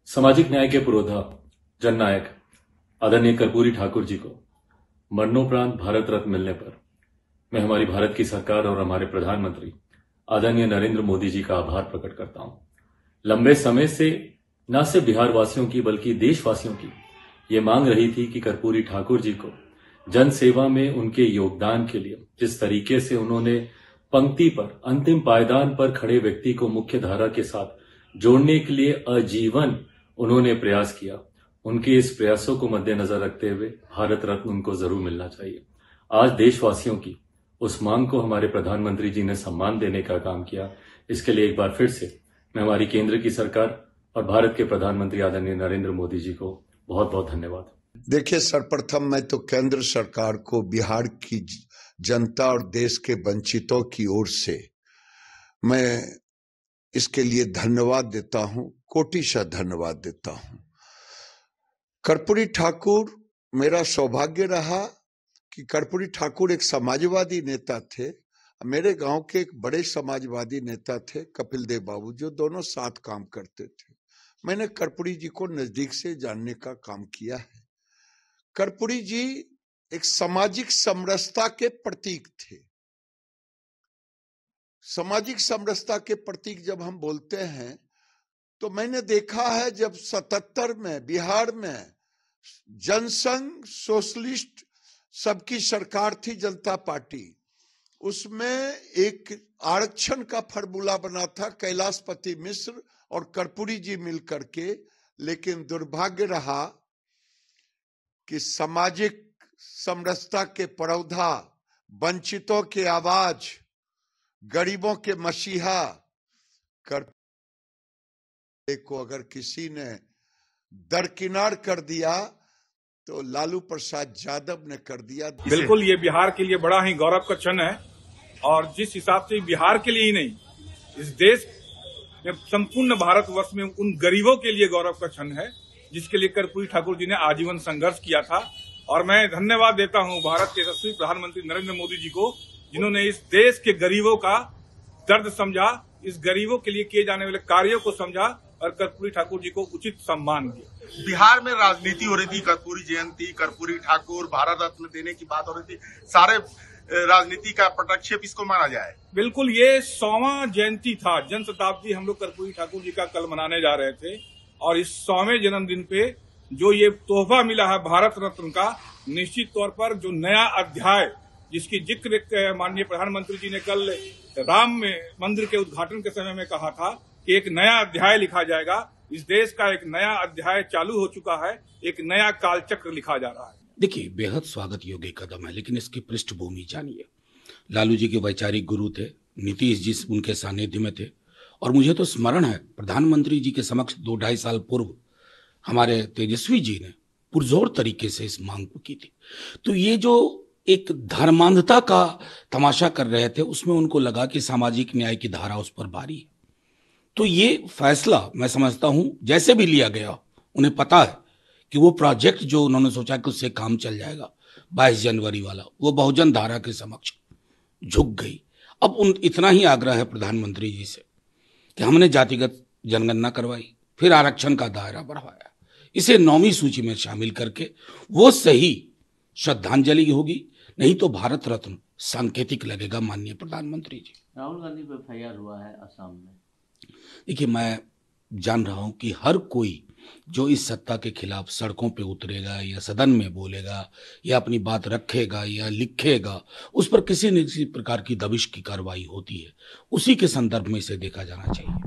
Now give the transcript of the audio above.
सामाजिक न्याय के पुरोधा जननायक आदरणीय कर्पूरी ठाकुर जी को मरणोपरांत भारत रत्न मिलने पर मैं हमारी भारत की सरकार और हमारे प्रधानमंत्री आदरणीय नरेंद्र मोदी जी का आभार प्रकट करता हूं। लंबे समय से न सिर्फ बिहार वासियों की बल्कि देशवासियों की ये मांग रही थी कि कर्पूरी ठाकुर जी को जन सेवा में उनके योगदान के लिए जिस तरीके से उन्होंने पंक्ति पर अंतिम पायदान पर खड़े व्यक्ति को मुख्य धारा के साथ जोड़ने के लिए आजीवन उन्होंने प्रयास किया, उनके इस प्रयासों को मद्देनजर रखते हुए भारत रत्न उनको जरूर मिलना चाहिए। आज देशवासियों की उस मांग को हमारे प्रधानमंत्री जी ने सम्मान देने का काम किया। इसके लिए एक बार फिर से मैं हमारी केंद्र की सरकार और भारत के प्रधानमंत्री आदरणीय नरेंद्र मोदी जी को बहुत बहुत धन्यवाद। देखिए, सर्वप्रथम मैं तो केंद्र सरकार को बिहार की जनता और देश के वंचितों की ओर से मैं इसके लिए धन्यवाद देता हूं, कोटिशः धन्यवाद देता हूं। कर्पूरी ठाकुर, मेरा सौभाग्य रहा कि कर्पूरी ठाकुर एक समाजवादी नेता थे। मेरे गांव के एक बड़े समाजवादी नेता थे कपिल देव बाबू, जो दोनों साथ काम करते थे। मैंने कर्पूरी जी को नजदीक से जानने का काम किया है। कर्पूरी जी एक सामाजिक समरसता के प्रतीक थे। सामाजिक समरसता के प्रतीक जब हम बोलते हैं तो मैंने देखा है जब 77 में बिहार में जनसंघ सोशलिस्ट सबकी सरकार थी, जनता पार्टी, उसमें एक आरक्षण का फॉर्मूला बना था कैलाशपति मिश्र और कर्पूरी जी मिलकर के। लेकिन दुर्भाग्य रहा कि सामाजिक समरसता के पौधा, वंचितों के आवाज, गरीबों के मसीहा कर्पूरी को अगर किसी ने दरकिनार कर दिया तो लालू प्रसाद यादव ने कर दिया। बिल्कुल, ये बिहार के लिए बड़ा ही गौरव का क्षण है और जिस हिसाब से बिहार के लिए ही नहीं, इस देश में संपूर्ण भारतवर्ष में उन गरीबों के लिए गौरव का क्षण है जिसके लिए कर्पूरी ठाकुर जी ने आजीवन संघर्ष किया था। और मैं धन्यवाद देता हूं भारत के यशस्वी प्रधानमंत्री नरेंद्र मोदी जी को, जिन्होंने इस देश के गरीबों का दर्द समझा, इस गरीबों के लिए किए जाने वाले कार्यों को समझा और कर्पूरी ठाकुर जी को उचित सम्मान दिया। बिहार में राजनीति हो रही थी, कर्पूरी जयंती, कर्पूरी ठाकुर, भारत रत्न देने की बात हो रही थी। सारे राजनीति का पटक्षेप इसको माना जाए। बिल्कुल, ये 100वां जयंती था, जन शताब्दी हम लोग कर्पूरी ठाकुर जी का कल मनाने जा रहे थे और इस 100वें जन्मदिन पे जो ये तोहफा मिला है भारत रत्न का, निश्चित तौर पर जो नया अध्याय जिसकी जिक्र माननीय प्रधानमंत्री जी ने कल राम मंदिर के उद्घाटन के समय में कहा था कि एक नया अध्याय लिखा जाएगा। इस देश का एक नया अध्याय चालू हो चुका है, एक नया कालचक्र लिखा जा रहा है। देखिए, बेहद स्वागत योग्य कदम है, लेकिन इसकी पृष्ठभूमि जानिए। लालू जी के वैचारिक गुरु थे, नीतीश जी उनके सानिध्य में थे और मुझे तो स्मरण है प्रधानमंत्री जी के समक्ष 2-2.5 साल पूर्व हमारे तेजस्वी जी ने पुरजोर तरीके से इस मांग को की थी। तो ये जो एक धर्मांधता का तमाशा कर रहे थे, उसमें उनको लगा कि सामाजिक न्याय की धारा उस पर भारी है। तो ये फैसला मैं समझता हूं जैसे भी लिया गया, उन्हें पता है कि वो प्रोजेक्ट जो उन्होंने सोचा कि उससे काम चल जाएगा 22 जनवरी वाला, वो बहुजन धारा के समक्ष झुक गई। अब इतना ही आग्रह है प्रधानमंत्री जी से कि हमने जातिगत जनगणना करवाई, फिर आरक्षण का दायरा बढ़ाया, इसे 9वीं सूची में शामिल करके वो सही श्रद्धांजलि होगी, नहीं तो भारत रत्न सांकेतिक लगेगा। माननीय प्रधानमंत्री जी, राहुल गांधी पर एफआईआर हुआ है असम में। देखिए, मैं जान रहा हूं कि हर कोई जो इस सत्ता के खिलाफ सड़कों पे उतरेगा या सदन में बोलेगा या अपनी बात रखेगा या लिखेगा, उस पर किसी न किसी प्रकार की दबिश की कार्रवाई होती है। उसी के संदर्भ में इसे देखा जाना चाहिए।